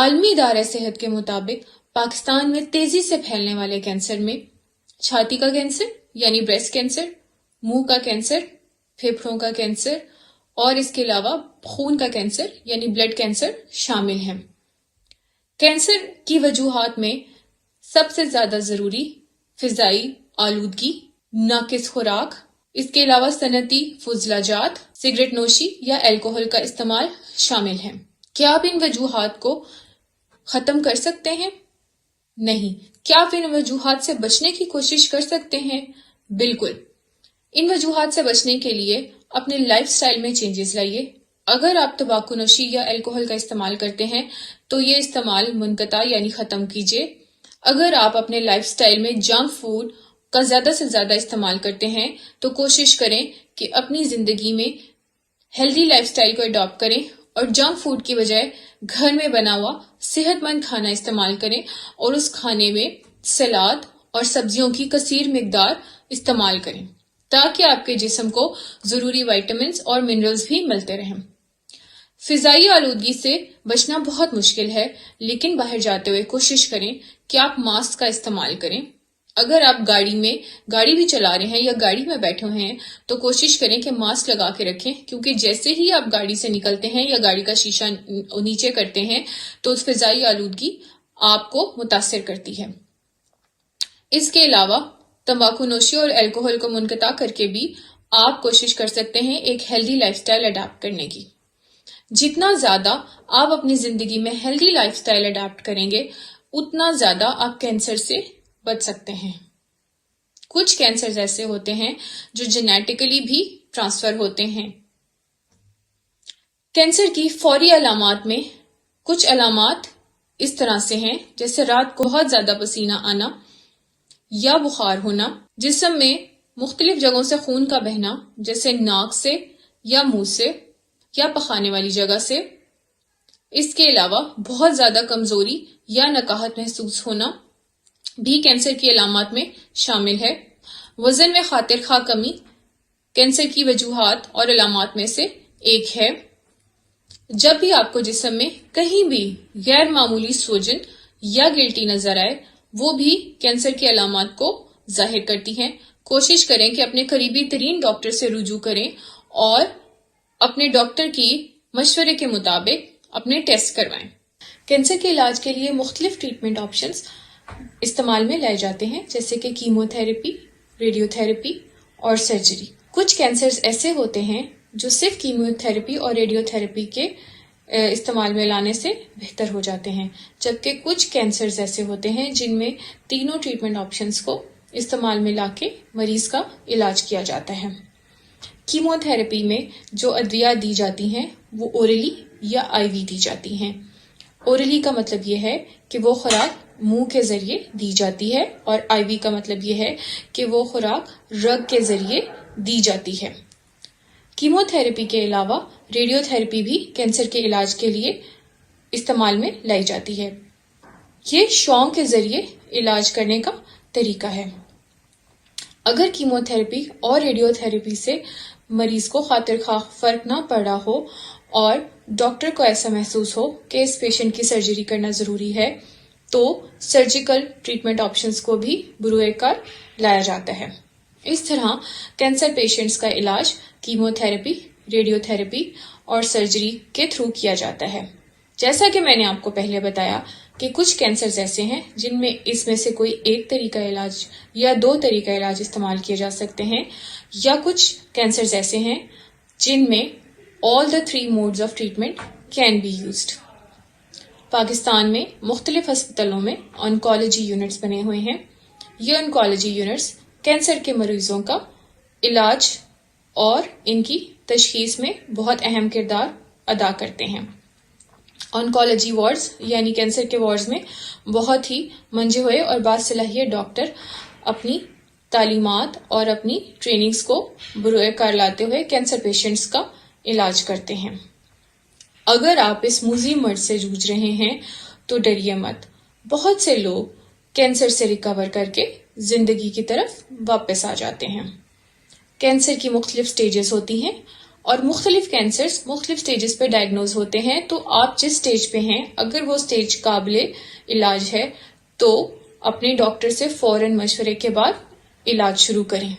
عالمی ادارہ صحت کے مطابق پاکستان میں تیزی سے پھیلنے والے کینسر میں چھاتی کا کینسر یعنی بریسٹ کینسر، منہ کا کینسر، پھیپھڑوں کا کینسر اور اس کے علاوہ خون کا کینسر یعنی بلڈ کینسر شامل ہیں۔ کینسر کی وجوہات میں سب سے زیادہ ضروری فضائی آلودگی، ناقص خوراک، اس کے علاوہ صنعتی فضلہ جات، سگریٹ نوشی یا الکوہل کا استعمال شامل ہیں۔ کیا آپ ان وجوہات کو ختم کر سکتے ہیں؟ نہیں۔ کیا آپ ان وجوہات سے بچنے کی کوشش کر سکتے ہیں؟ بالکل۔ ان وجوہات سے بچنے کے لیے اپنے لائف سٹائل میں چینجز لائیے۔ اگر آپ تمباکو نوشی یا الکوہل کا استعمال کرتے ہیں تو یہ استعمال منقطع یعنی ختم کیجیے۔ اگر آپ اپنے لائف سٹائل میں جنک فوڈ کا زیادہ سے زیادہ استعمال کرتے ہیں تو کوشش کریں کہ اپنی زندگی میں ہیلدی لائف سٹائل کو اڈاپٹ کریں اور جنک فوڈ کی بجائے گھر میں بنا ہوا صحت مند کھانا استعمال کریں اور اس کھانے میں سلاد اور سبزیوں کی کثیر مقدار استعمال کریں تاکہ آپ کے جسم کو ضروری وائٹامنز اور منرلز بھی ملتے رہیں۔ فضائی آلودگی سے بچنا بہت مشکل ہے، لیکن باہر جاتے ہوئے کوشش کریں کہ آپ ماسک کا استعمال کریں۔ اگر آپ گاڑی بھی چلا رہے ہیں یا گاڑی میں بیٹھے ہوئے ہیں تو کوشش کریں کہ ماسک لگا کے رکھیں، کیونکہ جیسے ہی آپ گاڑی سے نکلتے ہیں یا گاڑی کا شیشہ نیچے کرتے ہیں تو فضائی آلودگی آپ کو متاثر کرتی ہے۔ اس کے علاوہ تمباکو نوشی اور الکوہل کو منقطع کر کے بھی آپ کوشش کر سکتے ہیں ایک ہیلدی لائف سٹائل اڈاپٹ کرنے کی۔ جتنا زیادہ آپ اپنی زندگی میں ہیلدی لائف سٹائل اڈاپٹ کریں گے اتنا زیادہ آپ کینسر سے بچ سکتے ہیں۔ کچھ کینسر ایسے ہوتے ہیں جو جینیٹیکلی بھی ٹرانسفر ہوتے ہیں۔ کینسر کی فوری علامات میں کچھ علامات اس طرح سے ہیں، جیسے رات کو بہت زیادہ پسینہ آنا یا بخار ہونا، جسم میں مختلف جگہوں سے خون کا بہنا جیسے ناک سے یا منہ سے یا پخانے والی جگہ سے۔ اس کے علاوہ بہت زیادہ کمزوری یا نکاہت محسوس ہونا بھی کینسر کی علامات میں شامل ہے۔ وزن میں خاطر خواہ کمی کینسر کی وجوہات اور علامات میں سے ایک ہے۔ جب بھی آپ کو جسم میں کہیں بھی غیر معمولی سوجن یا گلٹی نظر آئے، وہ بھی کینسر کی علامات کو ظاہر کرتی ہیں۔ کوشش کریں کہ اپنے قریبی ترین ڈاکٹر سے رجوع کریں اور اپنے ڈاکٹر کی مشورے کے مطابق اپنے ٹیسٹ کروائیں۔ کینسر کے علاج کے لیے مختلف ٹریٹمنٹ آپشنز استعمال میں لائے جاتے ہیں، جیسے کہ کیمو تھراپی، ریڈیو تھراپی اور سرجری۔ کچھ کینسرز ایسے ہوتے ہیں جو صرف کیمو تھراپی اور ریڈیو تھراپی کے استعمال میں لانے سے بہتر ہو جاتے ہیں، جبکہ کچھ کینسرز ایسے ہوتے ہیں جن میں تینوں ٹریٹمنٹ آپشنز کو استعمال میں لا کے مریض کا علاج کیا جاتا ہے۔ کیمو تھراپی میں جو ادویات دی جاتی ہیں وہ اورلی یا آئی وی دی جاتی ہیں۔ اورلی کا مطلب یہ ہے کہ وہ خوراک منہ کے ذریعے دی جاتی ہے اور آئی وی کا مطلب یہ ہے کہ وہ خوراک رگ کے ذریعے دی جاتی ہے۔ کیمو تھراپی کے علاوہ ریڈیو تھراپی بھی کینسر کے علاج کے لیے استعمال میں لائی جاتی ہے۔ یہ شعاعوں کے ذریعے علاج کرنے کا طریقہ ہے۔ اگر کیمو تھراپی اور ریڈیو تھراپی سے مریض کو خاطر خواہ فرق نہ پڑ رہا ہو اور ڈاکٹر کو ایسا محسوس ہو کہ اس پیشنٹ کی سرجری کرنا ضروری ہے تو سرجیکل ٹریٹمنٹ آپشنز کو بھی بروئے کار لایا جاتا ہے۔ اس طرح کینسر پیشنٹس کا علاج کیمو تھراپی، ریڈیو تھراپی اور سرجری کے تھرو کیا جاتا ہے۔ جیسا کہ میں نے آپ کو پہلے بتایا کہ کچھ کینسرز ایسے ہیں جن میں اس میں سے کوئی ایک طریقہ علاج یا دو طریقہ علاج استعمال کیے جا سکتے ہیں، یا کچھ کینسرز ایسے ہیں جن میں all the three modes of treatment can be used۔ Pakistan میں مختلف ہسپتالوں میں آنکولوجی یونٹس بنے ہوئے ہیں۔ یہ آنکولوجی یونٹس کینسر کے مریضوں کا علاج اور ان کی تشخیص میں بہت اہم کردار ادا کرتے ہیں۔ آنکولوجی وارڈز یعنی کینسر کے وارڈز میں بہت ہی منجے ہوئے اور باصلاحیت ڈاکٹر اپنی تعلیمات اور اپنی ٹریننگز کو بروئے کار لاتے ہوئے کینسر پیشنٹس کا علاج کرتے ہیں۔ اگر آپ اس موذی مرض سے جوجھ رہے ہیں تو ڈریے مت۔ بہت سے لوگ کینسر سے ریکور کر کے زندگی کی طرف واپس آ جاتے ہیں۔ کینسر کی مختلف سٹیجز ہوتی ہیں اور مختلف کینسرز مختلف سٹیجز پہ ڈائگنوز ہوتے ہیں، تو آپ جس سٹیج پہ ہیں اگر وہ سٹیج قابل علاج ہے تو اپنے ڈاکٹر سے فوراً مشورے کے بعد علاج شروع کریں۔